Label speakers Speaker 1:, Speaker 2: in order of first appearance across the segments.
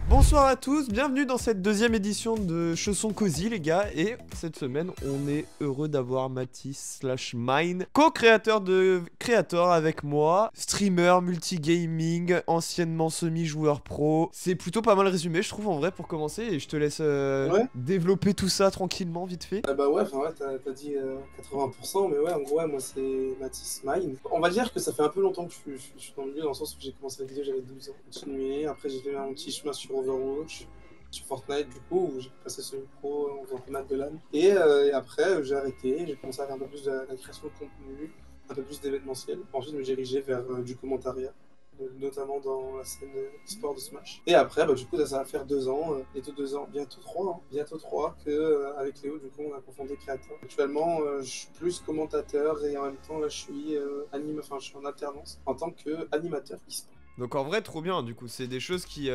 Speaker 1: Bonsoir à tous, bienvenue dans cette deuxième édition de Chaussons Cosy les gars, et cette semaine on est heureux d'avoir Mathis / Mine, co-créateur de Creator avec moi, streamer, multigaming, anciennement semi-joueur pro. C'est plutôt pas mal résumé je trouve en vrai pour commencer, et je te laisse développer tout ça tranquillement vite fait.
Speaker 2: Bah ouais, enfin ouais, t'as dit 80%, mais ouais, en gros, ouais, moi c'est Mathis Mine. On va dire que ça fait un peu longtemps que je suis dans le milieu, dans le sens où j'ai commencé la vidéo, j'avais 12 ans. Continué, après j'ai fait un petit chemin sur Overwatch, sur Fortnite du coup, où j'ai passé semi-pro en faisant pas mal de LAN. Et après, j'ai arrêté, j'ai commencé à faire un peu plus de la création de contenu, un peu plus d'événementiel. Ensuite, je me dirigeais vers du commentariat, notamment dans la scène e-sport de Smash. Et après, bah, du coup, ça va faire 2 ans, bientôt 3, que avec Léo, du coup, on a cofondé Creator. Actuellement, je suis plus commentateur et en même temps, là, je suis je suis en alternance en tant qu'animateur e-sport.
Speaker 1: Donc en vrai trop bien, du coup c'est des choses qui...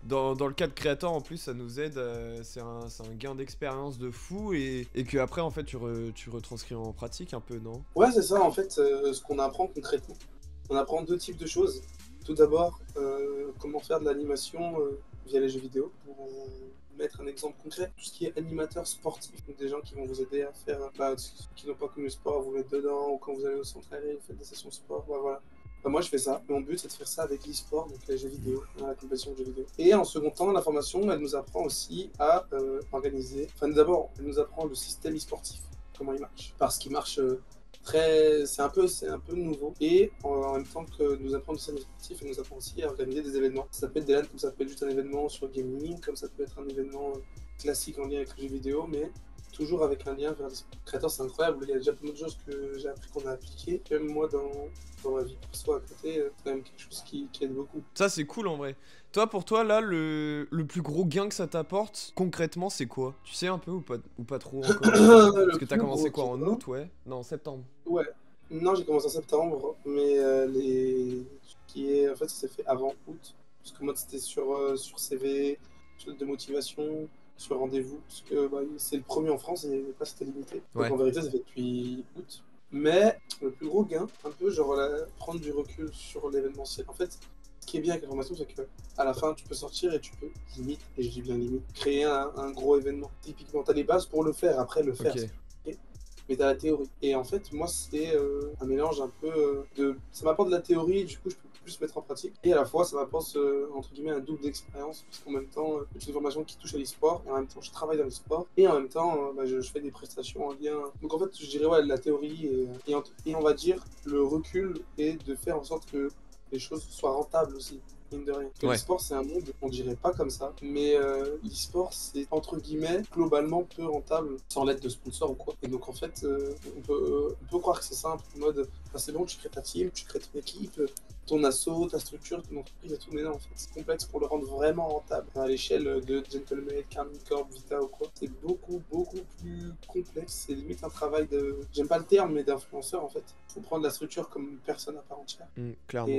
Speaker 1: Dans le cas de Creator en plus ça nous aide, c'est un gain d'expérience de fou, et que après en fait tu retranscris en pratique un peu, non?
Speaker 2: Ouais, c'est ça, en fait, ce qu'on apprend concrètement. On apprend 2 types de choses. Tout d'abord, comment faire de l'animation via les jeux vidéo. Pour mettre un exemple concret, tout ce qui est animateur sportif, donc des gens qui vont vous aider à faire, qui n'ont pas connu le sport, vous mettre dedans, ou quand vous allez au centre aéré, vous faites des sessions de sport, bah voilà. Bah, moi je fais ça. Mon but c'est de faire ça avec l'e-sport, donc les jeux vidéo, la compétition de jeux vidéo. Et en second temps, la formation, elle nous apprend aussi à organiser. Enfin, d'abord, elle nous apprend le système e-sportif, comment il marche. Parce qu'il marche c'est un peu nouveau. Et en même temps que nous apprend le système e-sportif, elle nous apprend aussi à organiser des événements. Ça peut être des LAN, comme ça peut être juste un événement sur le gaming, comme ça peut être un événement classique en lien avec les jeux vidéo, mais toujours avec un lien vers l'e-sport. Creator, c'est incroyable, il y a déjà plein de choses que j'ai appris, qu'on a appliquées. Même moi, dans ma vie perso à côté, c'est quand même quelque chose qui aide beaucoup.
Speaker 1: Ça c'est cool en vrai. Toi, pour toi, là, le plus gros gain que ça t'apporte, concrètement, c'est quoi? Tu sais un peu ou pas trop encore? Parce que t'as commencé quoi, en août, ouais? Non, en septembre.
Speaker 2: Ouais. Non, j'ai commencé en septembre, mais ce qui est... En fait, ça s'est fait avant août. Parce que moi, c'était sur CV, sur de motivation, sur rendez-vous. Parce que c'est le premier en France et pas c'était limité.
Speaker 1: Ouais.
Speaker 2: Donc en vérité, ça fait depuis août. Mais le plus gros gain, un peu, genre, prendre du recul sur l'événementiel. En fait, ce qui est bien avec la formation, c'est qu'à la fin, tu peux sortir et tu peux, limite, et je dis bien limite, créer un gros événement. Typiquement, t'as les bases pour le faire, après le faire.
Speaker 1: Ok.
Speaker 2: Mais t'as la théorie. Et en fait, moi, c'est un mélange un peu de... Ça m'apporte de la théorie, du coup, je peux plus mettre en pratique. Et à la fois, ça m'apporte, entre guillemets, un double d'expérience, parce qu'en même temps, c'est une formation qui touche à l'e-sport, et en même temps, je travaille dans l'e-sport, et en même temps, je fais des prestations en lien... Donc en fait, je dirais, ouais, la théorie, et on va dire, le recul, et de faire en sorte que les choses soient rentables aussi. Mine de rien. Parce que l'e-sport, c'est un monde, on dirait pas comme ça, mais l'e-sport, c'est entre guillemets globalement peu rentable sans l'aide de sponsors ou quoi. Et donc en fait, on peut croire que c'est simple, en mode, c'est bon, tu crées ta team, tu crées ton équipe, ton asso, ta structure, ton entreprise et tout, mais non, en fait, c'est complexe pour le rendre vraiment rentable. À l'échelle de Gentleman, Carmine Corp, Vita ou quoi, c'est beaucoup plus complexe. C'est limite un travail de, j'aime pas le terme, mais d'influenceur en fait. Faut prendre la structure comme une personne à part entière.
Speaker 1: Clairement.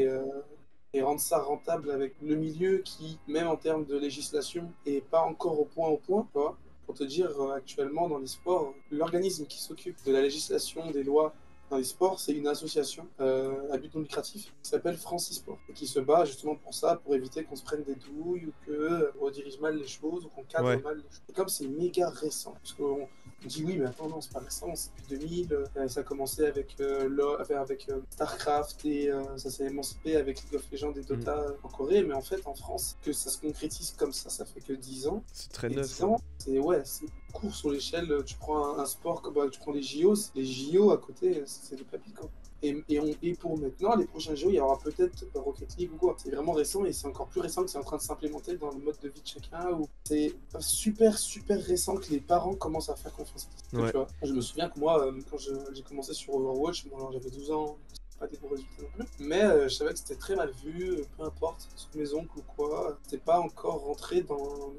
Speaker 2: Et rendre ça rentable avec le milieu qui, même en termes de législation, est pas encore au point, tu vois. Pour te dire, actuellement, dans les sports, l'organisme qui s'occupe de la législation des lois dans les sports, c'est une association à but non lucratif qui s'appelle France e-sport et qui se bat justement pour ça, pour éviter qu'on se prenne des douilles ou qu'on dirige mal les choses ou qu'on cadre mal les choses. Et comme c'est méga récent, parce qu'on dit oui, mais attends, non, c'est pas récent, c'est depuis 2000, ça a commencé avec StarCraft et ça s'est émancipé avec League of Legends et Dota en Corée, mais en fait, en France, que ça se concrétise comme ça fait que 10 ans.
Speaker 1: C'est très neuf.
Speaker 2: 10 ans, c'est court sur l'échelle. Tu prends un sport, tu prends les JO à côté, c'est des papilles, quoi. Et pour maintenant, les prochains JO, il y aura peut-être Rocket League ou quoi. C'est vraiment récent et c'est encore plus récent que c'est en train de s'implémenter dans le mode de vie de chacun. Où c'est super récent que les parents commencent à faire confiance.
Speaker 1: Ouais.
Speaker 2: Tu vois. Je me souviens que moi, quand j'ai commencé sur Overwatch, bon, alors j'avais 12 ans, pas des bons résultats non plus, mais je savais que c'était très mal vu, peu importe, sous mes oncles ou quoi, c'était pas encore rentré dans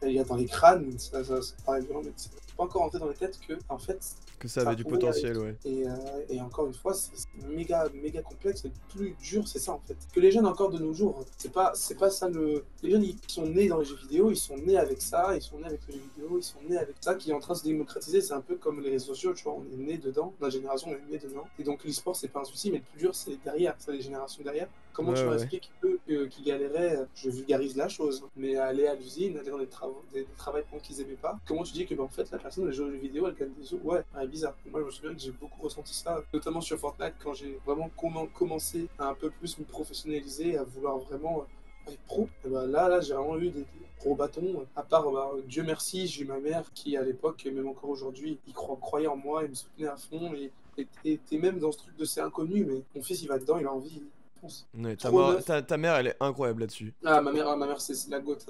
Speaker 2: les crânes, ça paraît bien, mais pas encore rentré dans les têtes que, en fait,
Speaker 1: Que ça
Speaker 2: ça
Speaker 1: avait du
Speaker 2: pouvait y
Speaker 1: potentiel,
Speaker 2: arriver.
Speaker 1: ouais.
Speaker 2: Et encore une fois, c'est méga, méga complexe. Le plus dur, c'est ça en fait. Que les jeunes encore de nos jours, c'est pas ça le. Les jeunes, ils sont nés dans les jeux vidéo, ils sont nés avec ça, ils sont nés avec les jeux vidéo, ils sont nés avec ça qui est en train de se démocratiser. C'est un peu comme les réseaux sociaux, tu vois, on est né dedans, notre génération est née dedans. Et donc l'e-sport, c'est pas un souci, mais le plus dur, c'est derrière, c'est les générations derrière. Comment tu
Speaker 1: Ouais,
Speaker 2: leur
Speaker 1: ouais.
Speaker 2: expliques eux qui galéraient, je vulgarise la chose, mais aller à l'usine, aller dans des travails qu'ils aimaient pas, comment tu dis que en fait la personne elle joue aux jeux vidéo, elle gagne des sous, ouais, bizarre. Moi je me souviens que j'ai beaucoup ressenti ça, notamment sur Fortnite quand j'ai vraiment commencé à un peu plus me professionnaliser, à vouloir vraiment être pro. Et bah, là j'ai vraiment eu des gros bâtons, à part Dieu merci, j'ai eu ma mère qui à l'époque, et même encore aujourd'hui, il croyait en moi, il me soutenait à fond et t'es même dans ce truc de c'est inconnu, mais mon fils il va dedans, il a envie, il fonce.
Speaker 1: Ouais,
Speaker 2: Trop neuf.
Speaker 1: ta mère, elle est incroyable là-dessus.
Speaker 2: Ma mère c'est la goth.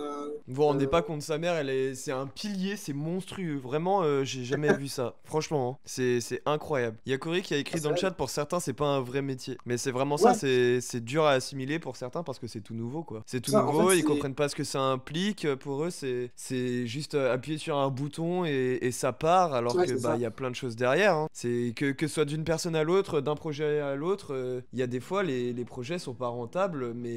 Speaker 1: Vous vous rendez pas compte, sa mère, c'est un pilier, c'est monstrueux. Vraiment, j'ai jamais vu ça. Franchement, hein. C'est incroyable. Il y a Cory qui a écrit dans le chat, pour certains, c'est pas un vrai métier. Mais c'est vraiment ça,
Speaker 2: Ouais,
Speaker 1: c'est dur à assimiler pour certains parce que c'est tout nouveau, quoi. C'est tout
Speaker 2: ça en
Speaker 1: nouveau,
Speaker 2: fait
Speaker 1: ils
Speaker 2: c'est.
Speaker 1: comprennent pas ce que ça implique. Pour eux, c'est juste appuyer sur un bouton et ça part, alors
Speaker 2: Ouais,
Speaker 1: que
Speaker 2: c'est
Speaker 1: bah,
Speaker 2: ça.
Speaker 1: il y a plein de choses derrière, hein. C'est que ce soit d'une personne à l'autre, d'un projet à l'autre, il y a des fois, les projets sont pas rentables, mais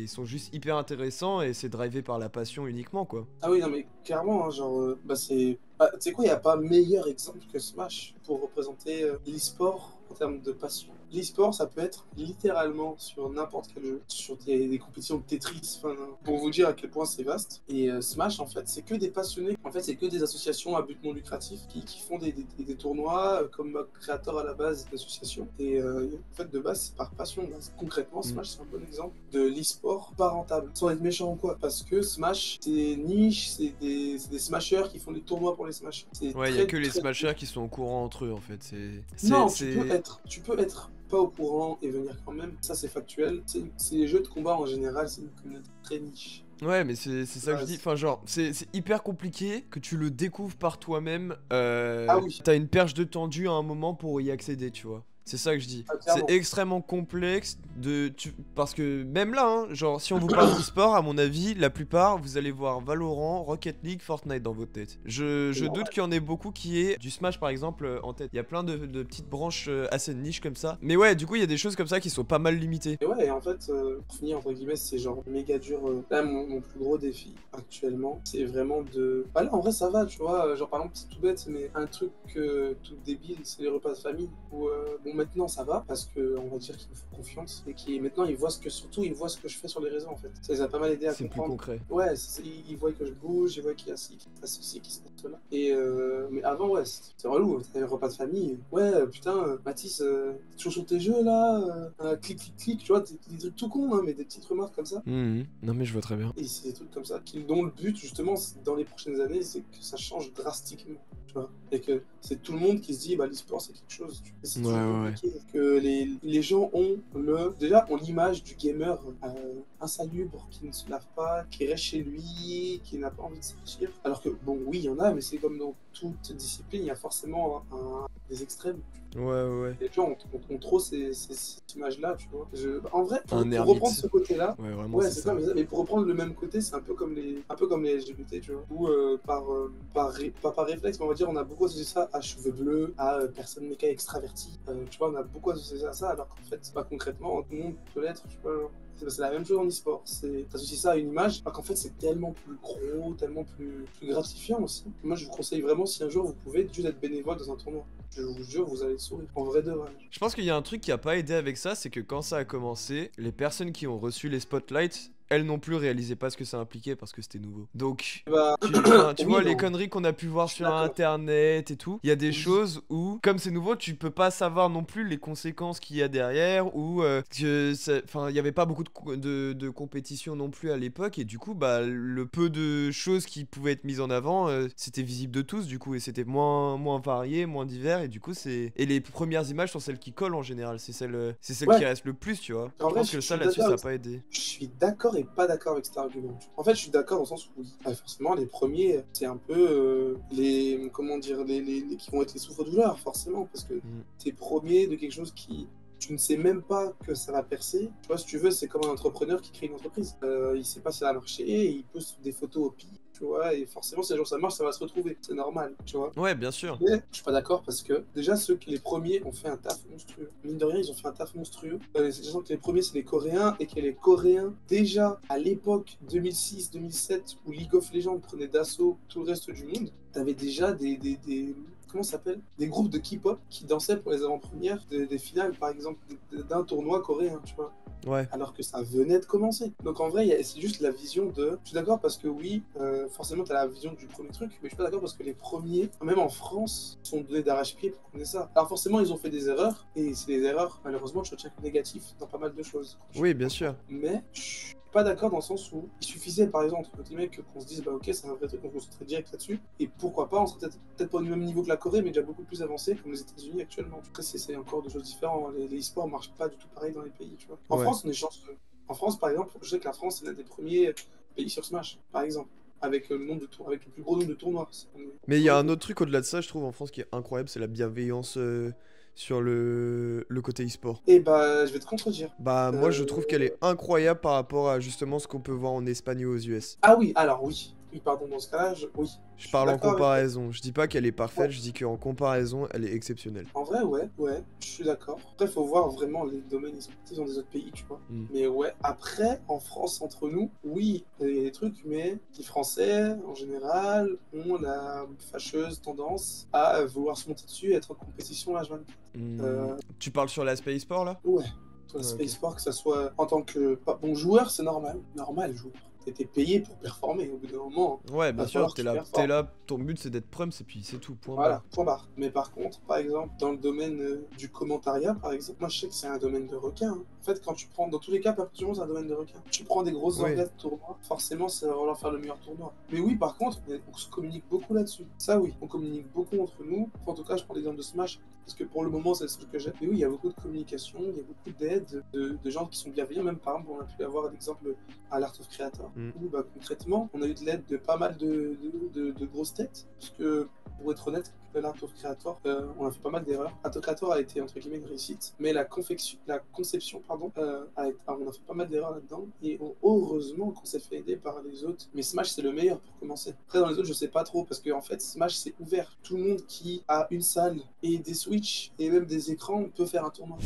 Speaker 1: ils sont juste hyper intéressants et c'est drivé par la passion uniquement, quoi.
Speaker 2: Ah oui, non, mais clairement, hein, genre, bah c'est. Bah, tu sais quoi, il n'y a pas meilleur exemple que Smash pour représenter l'e-sport en termes de passion. L'e-sport, ça peut être littéralement sur n'importe quel jeu, sur des compétitions de Tetris, enfin, pour vous dire à quel point c'est vaste. Et Smash, en fait, c'est que des passionnés. En fait, c'est que des associations à but non lucratif qui font des tournois comme créateur à la base d'associations. Et en fait, de base, c'est par passion. Bah, concrètement,
Speaker 1: Mm.
Speaker 2: Smash, c'est un bon exemple de l'e-sport pas rentable, sans être méchant ou quoi. Parce que Smash, c'est niche, c'est des smashers qui font des tournois pour les smashers. C'est
Speaker 1: Ouais, il y a
Speaker 2: très,
Speaker 1: que les
Speaker 2: très.
Speaker 1: smashers qui sont au courant entre eux, en fait.
Speaker 2: Non,
Speaker 1: C'est...
Speaker 2: tu peux être pas au courant et venir quand même. Ça, c'est factuel. C'est les jeux de combat en général, c'est une communauté très niche.
Speaker 1: Ouais, mais c'est ça que je
Speaker 2: Ouais,
Speaker 1: dis. Enfin, genre, c'est hyper compliqué que tu le découvres par toi-même.
Speaker 2: ah oui,
Speaker 1: T'as une perche de tendu à un moment pour y accéder, tu vois. C'est ça que je dis.
Speaker 2: ah,
Speaker 1: C'est
Speaker 2: clairement.
Speaker 1: extrêmement complexe parce que même là, hein, genre, si on vous parle d'e-sport, à mon avis, la plupart, vous allez voir Valorant, Rocket League, Fortnite dans votre tête.
Speaker 2: C'est
Speaker 1: Je doute
Speaker 2: normal.
Speaker 1: qu'il y en ait beaucoup qui aient du Smash, par exemple, en tête. Il y a plein de petites branches assez niches comme ça. Mais ouais, du coup, il y a des choses comme ça qui sont pas mal limitées.
Speaker 2: Et ouais, et en fait, pour finir, entre guillemets, c'est genre méga dur. Là, mon plus gros défi actuellement, c'est vraiment de. Bah là, en vrai, ça va, tu vois. Genre, par exemple, c'est tout bête, mais un truc tout débile, c'est les repas de famille. Où, bon, maintenant, ça va, parce que on va dire qu'il me faut confiance. Et qui maintenant, ils voient surtout, ils voient ce que je fais sur les réseaux, en fait. Ça les a pas mal aidé à
Speaker 1: C'est plus
Speaker 2: comprendre.
Speaker 1: concret.
Speaker 2: Ouais, ils voient que je bouge, ils voient qu'il y a ci, qu'il se passe ceci, qu'il se passe cela. Et, mais avant, ouais, c'est relou. T'avais les repas de famille. Ouais, putain, Mathis, t'es toujours sur tes jeux, là. Clic, clic, clic, tu vois, des trucs tout cons, hein, mais des petites remarques comme ça.
Speaker 1: Mhm. Non, mais je vois très bien.
Speaker 2: Et c'est des trucs comme ça, dont le but, justement, dans les prochaines années, c'est que ça change drastiquement. Tu vois, et que c'est tout le monde qui se dit, bah, l'e-sport, c'est quelque chose. Tu vois. C'est
Speaker 1: Ouais,
Speaker 2: toujours
Speaker 1: ouais, ouais.
Speaker 2: compliqué. Que les gens ont déjà, ont l'image du gamer insalubre, qui ne se lave pas, qui reste chez lui, qui n'a pas envie de sortir. Alors que, bon, oui, il y en a, mais c'est comme dans toute discipline, il y a forcément des extrêmes.
Speaker 1: Ouais, ouais, ouais.
Speaker 2: Les gens ont trop cette image-là, tu vois. En vrai,
Speaker 1: Un
Speaker 2: pour
Speaker 1: ermite.
Speaker 2: reprendre ce côté-là,
Speaker 1: Ouais, vraiment,
Speaker 2: ouais,
Speaker 1: c'est
Speaker 2: c'est
Speaker 1: ça.
Speaker 2: ça, mais pour reprendre le même côté, c'est un peu comme les LGBT, tu vois. Où pas par réflexe, mais on va dire, on a beaucoup associé ça à cheveux bleus, à personne méca extravertie. Tu vois, on a beaucoup associé ça à ça, alors qu'en fait, pas concrètement, tout le monde peut l'être, tu vois. Genre. C'est la même chose en e-sport. T'associes ça à une image, alors qu'en fait, c'est tellement plus gros, tellement plus gratifiant aussi. Moi, je vous conseille vraiment, si un jour vous pouvez, juste être bénévole dans un tournoi. Je vous jure, vous allez sourire. En vrai de vrai.
Speaker 1: Je pense qu'il y a un truc qui a pas aidé avec ça, c'est que quand ça a commencé, les personnes qui ont reçu les spotlights, elles non plus réalisaient pas ce que ça impliquait parce que c'était nouveau. Donc,
Speaker 2: Bah,
Speaker 1: tu
Speaker 2: oui,
Speaker 1: vois, les
Speaker 2: non,
Speaker 1: conneries qu'on a pu voir
Speaker 2: je suis
Speaker 1: sur
Speaker 2: d'accord.
Speaker 1: internet et tout, il y a des
Speaker 2: Oui.
Speaker 1: choses où, comme c'est nouveau, tu peux pas savoir non plus les conséquences qu'il y a derrière, ou enfin, il y avait pas beaucoup de compétition non plus à l'époque, et du coup, bah, le peu de choses qui pouvaient être mises en avant, c'était visible de tous, du coup, et c'était moins varié, moins divers, et du coup, et les premières images sont celles qui collent en général, c'est celles qui
Speaker 2: Ouais,
Speaker 1: restent le plus, tu vois.
Speaker 2: en
Speaker 1: Je
Speaker 2: vrai,
Speaker 1: pense que
Speaker 2: je
Speaker 1: ça,
Speaker 2: suis
Speaker 1: là-dessus,
Speaker 2: d'accord
Speaker 1: ça a
Speaker 2: avec
Speaker 1: pas aidé.
Speaker 2: Je suis d'accord et pas d'accord avec cet argument. En fait, je suis d'accord dans le sens où, forcément, les premiers, c'est un peu comment dire, qui vont être les souffres-douleurs, forcément, parce que
Speaker 1: Mm.
Speaker 2: t'es premier de quelque chose qui, tu ne sais même pas que ça va percer. Tu vois, si tu veux, c'est comme un entrepreneur qui crée une entreprise. Il sait pas si ça va marcher, il poste des photos au pire. tu vois, et forcément, si un jour ça marche, ça va se retrouver, c'est normal, tu vois.
Speaker 1: Ouais, bien sûr.
Speaker 2: Mais je suis pas d'accord parce que déjà les premiers ont fait un taf monstrueux. Mine de rien, ils ont fait un taf monstrueux. Sachant que les premiers c'est les Coréens et que les Coréens, déjà à l'époque 2006-2007 où League of Legends prenait d'assaut tout le reste du monde, t'avais déjà comment ça s'appelle? Des groupes de K-pop qui dansaient pour les avant-premières des finales, par exemple, d'un tournoi coréen, tu vois.
Speaker 1: Ouais.
Speaker 2: Alors que ça venait de commencer. Donc en vrai, c'est juste la vision de... Je suis d'accord parce que oui, forcément, tu as la vision du premier truc, mais je suis pas d'accord parce que les premiers, même en France, sont donnés d'arrache-pied pour qu'on ait ça. Alors forcément, ils ont fait des erreurs, et c'est des erreurs, malheureusement, je retiens que négatif dans pas mal de choses.
Speaker 1: Oui, bien sûr.
Speaker 2: Mais je suis pas d'accord dans le sens où il suffisait, par exemple, entre guillemets, qu'on se dise, bah ok, c'est un vrai truc, on se concentrait direct là-dessus, et pourquoi pas, on serait peut-être pas au même niveau que la Corée, mais déjà beaucoup plus avancé, comme les États-Unis actuellement. Après, c'est encore deux choses différentes. Les e-sports marchent pas du tout pareil dans les pays, tu vois. En
Speaker 1: Ouais.
Speaker 2: France, on est chanceux. En France, par exemple, je sais que la France est l'un des premiers pays sur Smash, par exemple, avec le nombre de tours, avec le plus gros nombre de tournois.
Speaker 1: Mais il y a un autre truc au-delà de ça, je trouve, en France qui est incroyable, c'est la bienveillance sur le côté e-sport.
Speaker 2: Et bah, je vais te contredire.
Speaker 1: Bah, moi, je trouve qu'elle est incroyable par rapport à justement ce qu'on peut voir en Espagne ou aux US.
Speaker 2: Ah oui, alors oui. Oui, pardon, dans ce cas-là, oui.
Speaker 1: Je
Speaker 2: Je suis
Speaker 1: parle en
Speaker 2: d'accord avec toi.
Speaker 1: comparaison. Je dis pas qu'elle est parfaite,
Speaker 2: Ouais.
Speaker 1: je dis qu'en comparaison, elle est exceptionnelle.
Speaker 2: En vrai, ouais, je suis d'accord. Après, faut voir vraiment les domaines sportifs dans des autres pays, tu vois.
Speaker 1: Mm.
Speaker 2: Mais ouais, après, en France, entre nous, oui, il y a des trucs, mais les Français, en général, ont la fâcheuse tendance à vouloir se monter dessus et être en compétition H24.
Speaker 1: Mm. Tu parles sur l'aspect e-sport là?
Speaker 2: Ouais, sur le
Speaker 1: Ah, ok.
Speaker 2: space sport, que ça soit en tant que pas bon joueur, c'est normal. Normal, joueur. T'es payé pour performer. Au bout d'un moment,
Speaker 1: Ouais,
Speaker 2: il
Speaker 1: bien
Speaker 2: va
Speaker 1: sûr,
Speaker 2: falloir que tu performes.
Speaker 1: ton but c'est d'être prums et puis c'est tout, point
Speaker 2: Voilà,
Speaker 1: barre.
Speaker 2: point barre. Mais par contre, par exemple, dans le domaine du commentariat, par exemple, moi je sais que c'est un domaine de requin, hein. En fait, quand tu prends, dans tous les cas, perpétuellement, c'est un domaine de requin. Tu prends des grosses
Speaker 1: Oui.
Speaker 2: orgas de tournois, forcément, ça va vouloir faire le meilleur tournoi. Mais oui, par contre, on se communique beaucoup là-dessus. Ça, oui, on communique beaucoup entre nous. Enfin, en tout cas, je prends l'exemple de Smash, parce que pour le moment, c'est le seul que j'ai. Mais oui, il y a beaucoup de communication, il y a beaucoup d'aide, de gens qui sont bienveillants. Même par exemple, on a pu avoir l'exemple à l'Art of Creator,
Speaker 1: Mm.
Speaker 2: où bah, concrètement, on a eu de l'aide de pas mal de grosses têtes, parce que pour être honnête, l'Art of Creator, on a fait pas mal d'erreurs. Art of Creator a été entre guillemets une réussite, mais la conception, pardon, on a fait pas mal d'erreurs là-dedans. Et heureusement qu'on s'est fait aider par les autres. Mais Smash c'est le meilleur pour commencer. Après dans les autres je sais pas trop parce que en fait Smash c'est ouvert. Tout le monde qui a une salle et des Switch et même des écrans peut faire un tournoi.